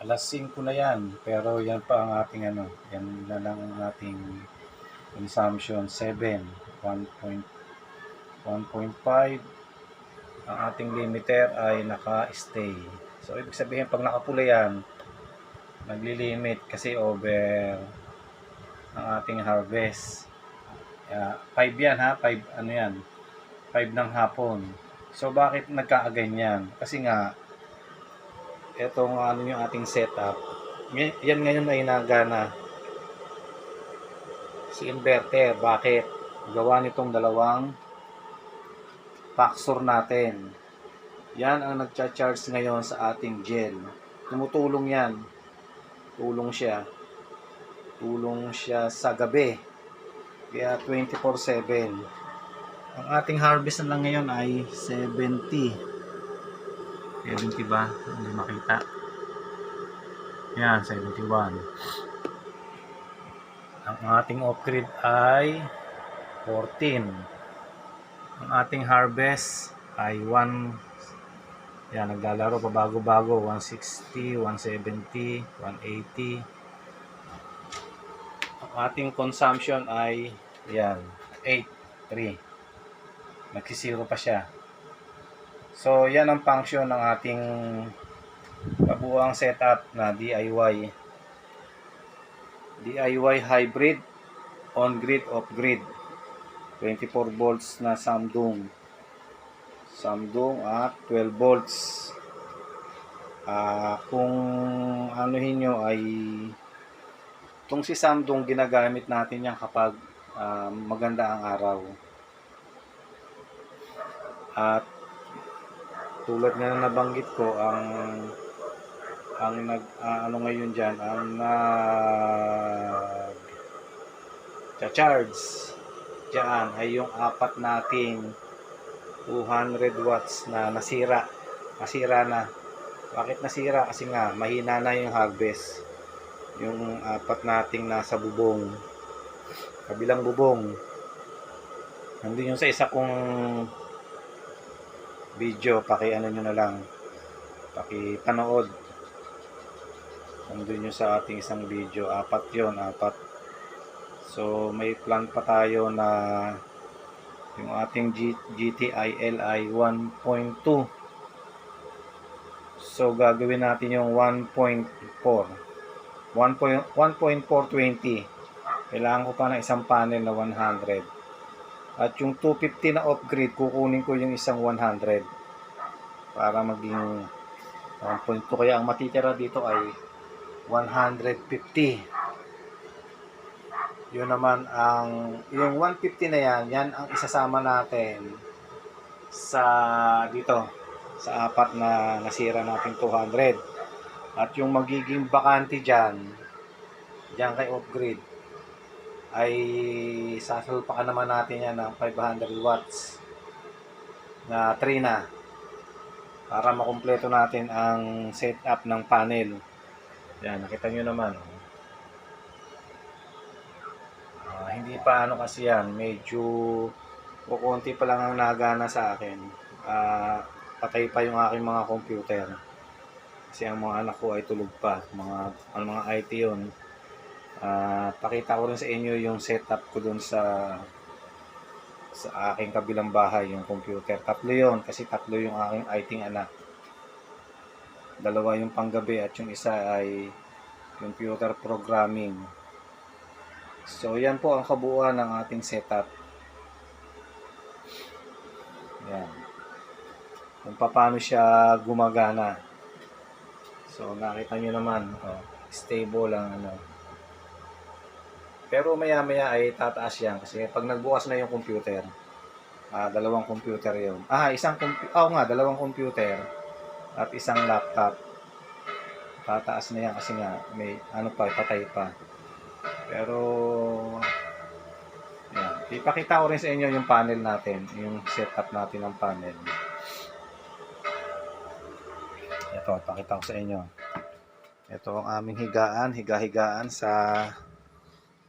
Alas 5 na yan, pero yan pa ang ating ano, yan na lang ang ating consumption, 7, 1.5. Ang ating limiter ay naka-stay. So, ibig sabihin, pag nakapula yan, nagli-limit kasi over ang ating harvest. 5 yan ha, 5 ano yan, 5 ng hapon. So, bakit nagkakaganyan? Kasi nga, etong ano yung ating setup, yan ngayon ay nagana si inverter. Bakit? Gawa nitong dalawang paxor natin. Yan ang nagcha-charge ngayon sa ating gel. Tumutulong yan. Tulong siya sa gabi. Kaya 24/7. Ang ating harvest na lang ngayon ay 70. 70 ba? Hindi makita. Yan, 71. Ang ating off-grid ay 14. Ang ating harvest ay 1. Yan, naglalaro pa bago-bago. 160, 170, 180. Ang ating consumption ay yan, 8, 3. Nagsisiro pa siya. So, yan ang function ng ating kabuuang setup na DIY. DIY hybrid, on-grid, off-grid. 24 volts na Samsung at 12 volts. Kung anuhin nyo ay itong si Samsung, ginagamit natin yan kapag maganda ang araw. At tulad nga na nabanggit ko, ang ano ngayon dyan, ang charge dyan ay yung apat nating 200 watts na nasira na. Bakit nasira? Kasi nga mahina na yung harvest, yung apat nating nasa bubong, kabilang bubong. Nandun yung sa isa kong video, ano nyo na lang, panood. Nandun yung sa ating isang video, apat. So may plan pa tayo na yung ating GTI Li 1.2. So gagawin natin yung 1.420. Kailangan ko pa ng isang panel na 100. At yung 250 na off-grid, kukunin ko yung isang 100 para maging 1.2. Kaya ang matitira dito ay 150. Yun naman yung 150 na yan ang isasama natin sa dito sa apat na nasira natin 200. At yung magiging bakante dyan kay off-grid ay sasalpakan naman natin yan ng 500 watts na 3 na para makumpleto natin ang setup ng panel. Yan, nakita nyo naman. Hindi pa kasi yan, medyo kukunti pa lang ang nagana sa akin. Patay pa yung aking mga computer kasi ang mga anak ko ay tulog pa, mga IT yun. Pakita ko rin sa inyo yung setup ko dun sa aking kabilang bahay, yung computer. 3 yun, kasi 3 yung aking IT anak. 2 yung panggabi at yung isa ay computer programming. So yan po ang kabuuan ng ating setup. Yan, kung paano siya gumagana. So nakita nyo naman, stable lang Pero maya ay tataas yan kasi pag nagbukas na yung computer, 2 computer yun. Dalawang computer at isang laptop. Tataas na yan kasi nga may patay pa. Pero yan, ipakita ko rin sa inyo yung panel natin, yung setup natin ng panel. Ito, pakita ko sa inyo. Ito ang aming higa-higaan sa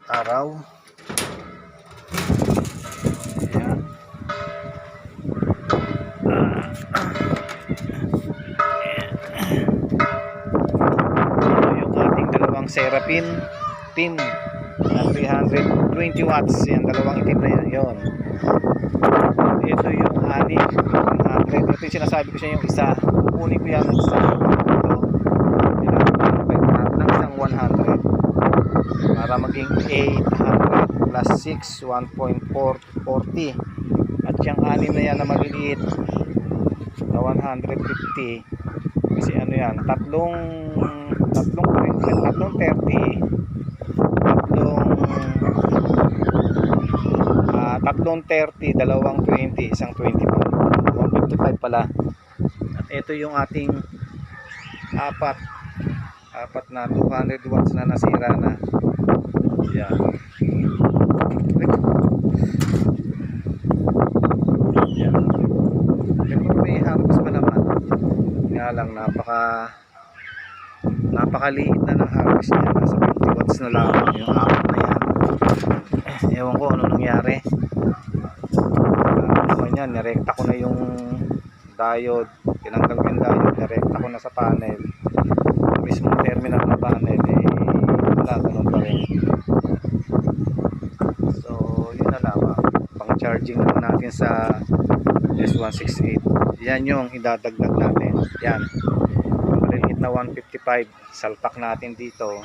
araw. Ayan. dalawang Seraphim pin na 320 watts. Yan, dalawang itim na yan. Yun. Ito yung ani 100. Ito yung sinasabi ko sa inyo, isa. Kukunin ko yan sa ito. Ng isang 100 para maging 800 plus 6, 1.440. At yung anim na yan na maliliit na 150, kasi ano yan, tatlong 30, tatlong 30, dalawang 20, isang 25, 155 pala. At ito yung ating apat na 200 watts na nasira na. Yan. Yan. Pero may harvest pa naman. Nga lang napakaliit na ng harvest niya. Nasa 50 watts na lang yung apat na yan. Ewan ko ano nangyari. Naman yan, nirekta ko na yung diode. Tinanggal ko yung diode, nirekta ko na sa panel. Mismong terminal na panel wala, ganun pa rin. So yun na lang, pang charging naman natin sa S168. Yan yung idadagdag natin. Yan, maliliit na 155 salpak natin dito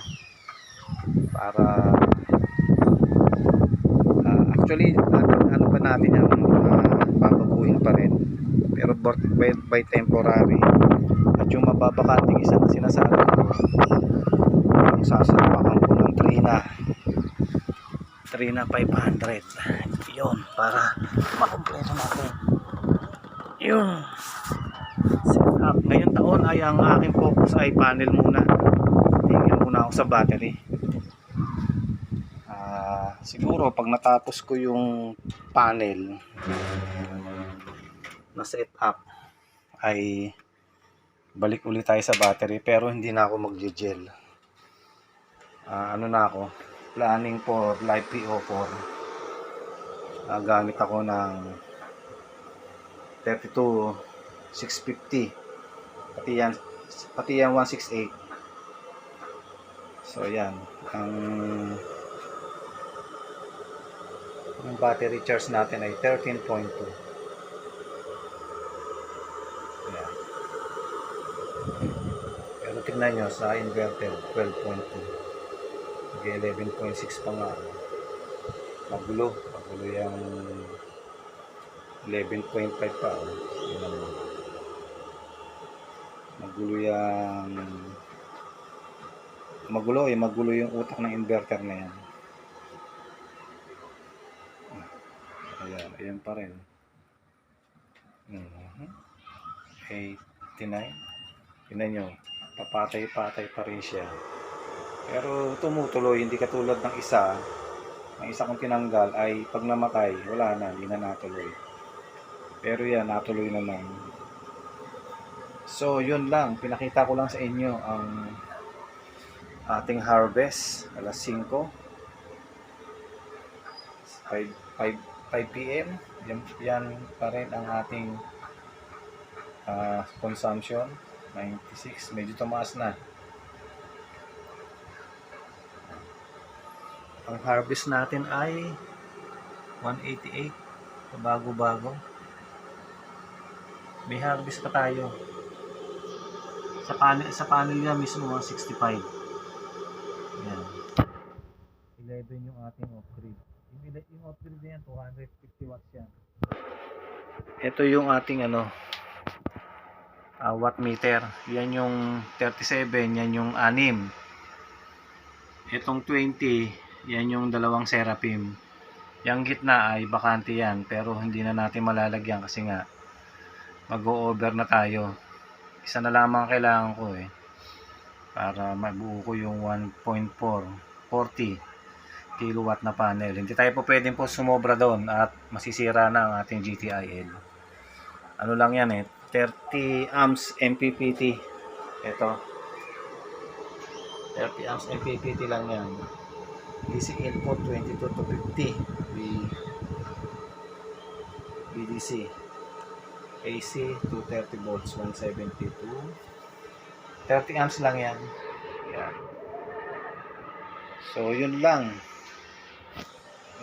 para actually ano pa natin yan, babaguhin pa rin pero by temporary. At yung mababakanting isa na sinasabi ko, ang sasalpakan ko ng Trina 500 yun, para makumpleto natin yun setup. Ngayong taon ay ang aking focus ay panel muna. Tingin muna ako sa battery. Siguro pag natapos ko yung panel na setup ay balik ulit tayo sa battery, pero hindi na ako mag-gel. Ano na ako, planning for Live PO4. Gamit ako ng 32650, pati yan 168. So yan ang battery charge natin ay 13.2. Yan. Pero tignan nyo sa inverter 12.2, 11.6 pa nga. Magulo yung 11.5 pa. Magulo yung utak ng inverter na yan. Ayan pa rin. 89. Tingnan nyo, papatay-patay pa rin siya. Pero tumutuloy, hindi katulad ng isa. Ang isa kong tinanggal ay pag namatay, wala na, hindi na natuloy. Pero yan, natuloy naman. So yun lang, pinakita ko lang sa inyo ang ating harvest. Alas 5 PM. Yan pa rin ang ating consumption. 96, medyo tumaas na. Ang harvest natin ay 188, bago-bago. May harvest pa tayo. Sa panel niya mismo 165. Yan. 11 yung ating off-grid. Yung off-grid na yan, 250 watts yan. Ito yung ating watt meter. Yan yung 37, yan yung 6. Itong 20, yan yung dalawang Seraphim. Yung gitna ay bakante yan, pero hindi na natin malalagyan kasi nga mag-o-over na tayo. Isa na lamang kailangan ko para mabuo ko yung 1.440 kilowatt na panel. Hindi tayo po pwedeng sumobra doon at masisira na ang ating GTIL. Ano lang yan 30 amps MPPT. Ito 30 amps MPPT lang yan. DC input 22 to 50 BDC. AC 230 volts 172. 30 amps lang yan. Yan. So, yun lang.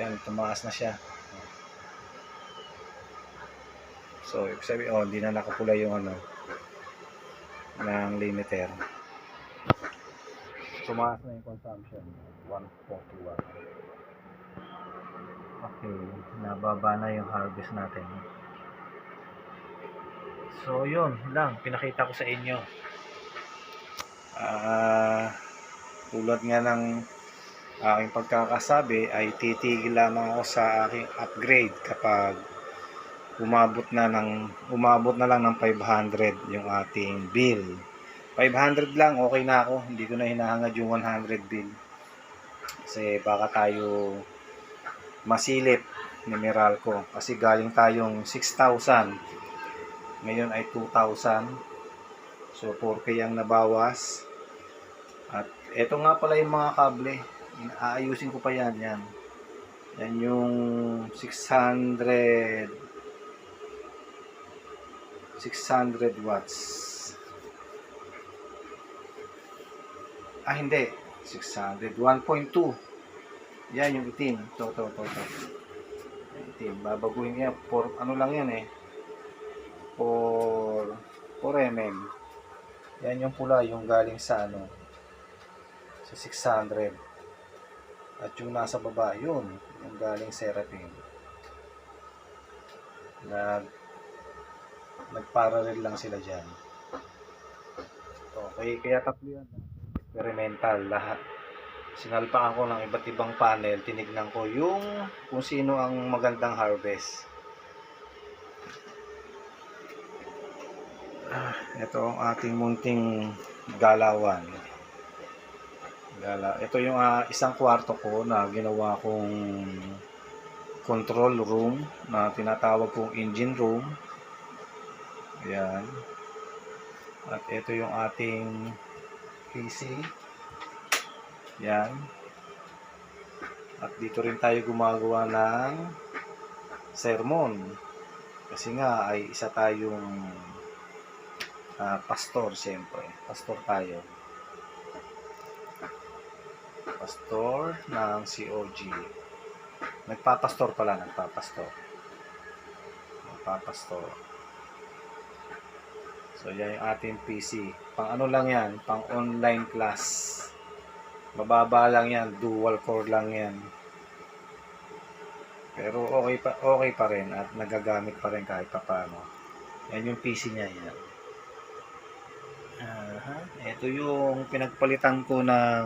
Yan, tumaas na siya. So, ibig sabihin, hindi na nakapula yung ng limiter. Tumaas na yung consumption. 141. Okay, nababa na yung harvest natin. So, yun lang. Pinakita ko sa inyo. Tulad nga ng aking pagkakasabi ay titigil lamang ako sa aking upgrade kapag umabot na lang ng 500 yung ating bill. 500 lang, okay na ako. Hindi ko na hinahangad yung 100 bill. Kasi baka tayo masilip ni Meralco. Kasi galing tayong 6,000. Ngayon ay 2,000. So 4K ang nabawas. At eto nga pala yung mga kable. Aayusin ko pa yan. Yan yung 600 watts. Hindi. 600. 1.2. Yan yung itim. Ito. Itim. Babaguhin niya. Ano lang yan eh. 4 mm. Yan yung pula. Yung galing sa sa 600. At yung nasa baba, yun. Yung galing Seraphim. Nagparallel lang sila dyan. Okay, kaya tatlo yan. Experimental lahat. Sinalpakan ko ng iba't ibang panel. Tinignan ko kung sino ang magandang harvest. Ito ang ating munting galawan. Ito yung isang kwarto ko na ginawa kong control room na tinatawag kong engine room. Ayan. At ito yung ating PC. Yan. At dito rin tayo gumagawa ng sermon. Kasi nga ay isa tayong pastor siyempre. Pastor tayo. Pastor ng COG. Nagpapastor. So, yan yung ating PC. Pang lang yan, pang online class. Mababa lang yan, dual core lang yan. Pero okay pa rin at nagagamit pa rin kahit paano. Yan yung PC niya yan. Ito yung pinagpalitan ko ng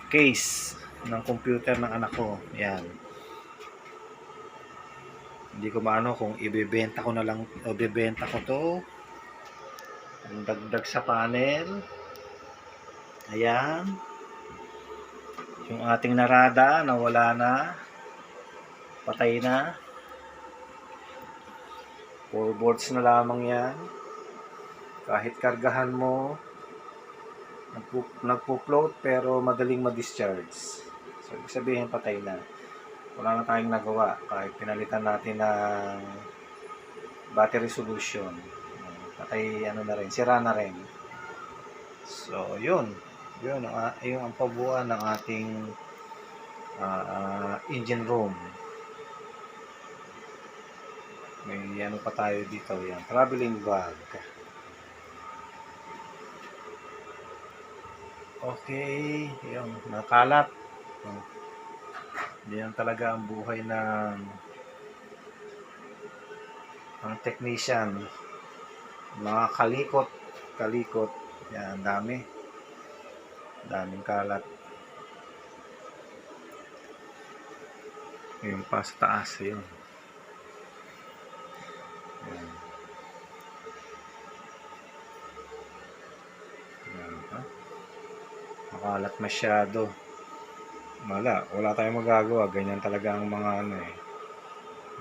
case ng computer ng anak ko. Yan. Hindi ko maano kung ibebenta ko na lang o bebenta ko to. Ang dagdag sa panel. Ayan. Yung ating narada nawala na. Patay na. 4 volts na lamang yan. Kahit kargahan mo, nagpo-float pero madaling ma-discharge. So, ibig sabihin patay na. Wala na tayong nagawa kahit pinalitan natin ng battery solution. Patay na rin, sira na rin. So, yun ang pabuuan ng ating engine room. May pa tayo dito, yan, traveling bag. Okay, yun, nakalat. Yan talaga ang buhay ng technician. Mga kalikot. Yan, daming kalat. Yung pa sa taas, yun. Makalat masyado. Wala tayong magagawa. Ganyan talaga ang mga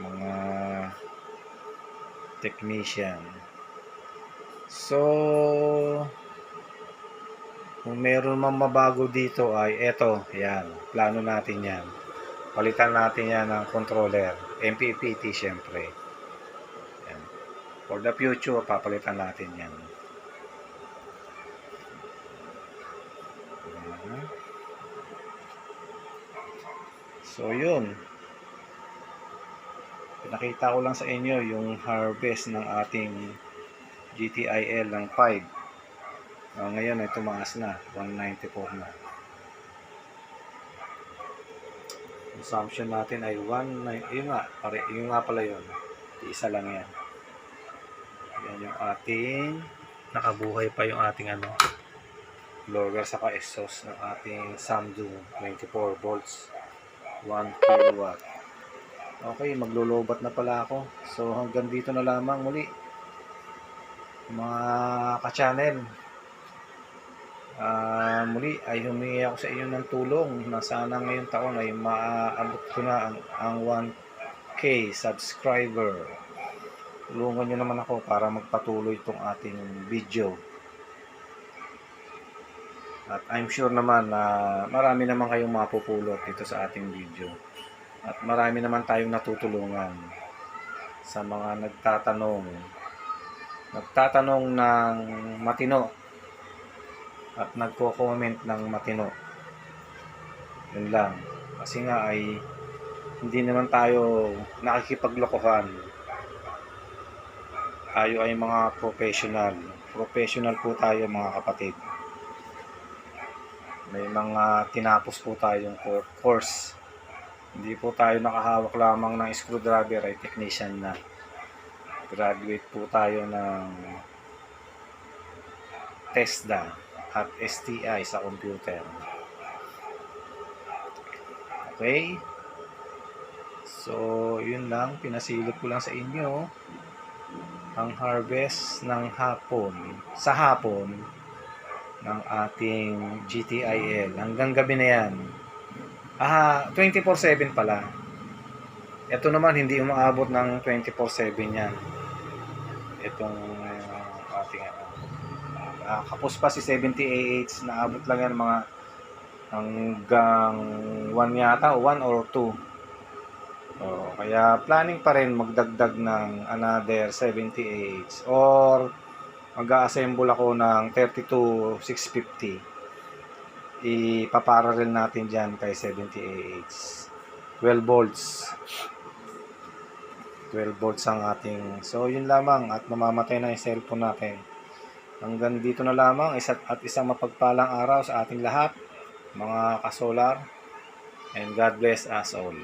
mga technician. So, kung meron mang mabago dito ay eto, yan. Plano natin yan. Palitan natin yan ng controller. MPPT syempre. Yan. For the future, papalitan natin yan. So yun, pinakita ko lang sa inyo yung harvest ng ating GTIL ng 5. Ngayon ay tumaas na, 194 na. Consumption natin ay 1, yun nga pala yun. Isa lang yan. Yan yung ating, nakabuhay pa yung ating blower saka exhaust ng ating Samsung 24 volts 1 kilowatt. Okay, maglulubat na pala ako. So hanggang dito na lamang muli mga ka-channel. Muli ay humingi ako sa inyo ng tulong na sana ngayong taon ay maaabot ko na ang 1K subscriber. Tulungan nyo naman ako para magpatuloy itong ating video. At I'm sure naman na marami naman kayong mapupulot dito sa ating video. At marami naman tayong natutulungan sa mga nagtatanong ng matino at nagko-comment ng matino. Yun lang. Kasi nga ay hindi naman tayo nakikipaglokohan. Tayo ay mga professional. Professional po tayo mga kapatid. May mga tinapos po tayong course. Hindi po tayo nakahawak lamang ng screwdriver ay technician na. Graduate po tayo ng TESDA at STI sa computer. Okay? So, yun lang. Pinasilip ko lang sa inyo ang harvest ng hapon. Sa hapon ng ating GTIL. Hanggang gabi na yan. 24/7 pala. Ito naman hindi umaabot ng 24/7 yan. Itong ating kapos pa si 70AH, naabot lang yan mga hanggang 1 yata, 1 or 2. Kaya planning pa rin magdagdag ng another 70AH or mag-a-assemble ako ng 32650. Ipaparallel natin dyan kay 70AH. 12 volts. 12 volts ang ating. So yun lamang at mamamatay na yung cellphone natin. Hanggang dito na lamang at isang mapagpalang araw sa ating lahat mga ka-solar, and God bless us all.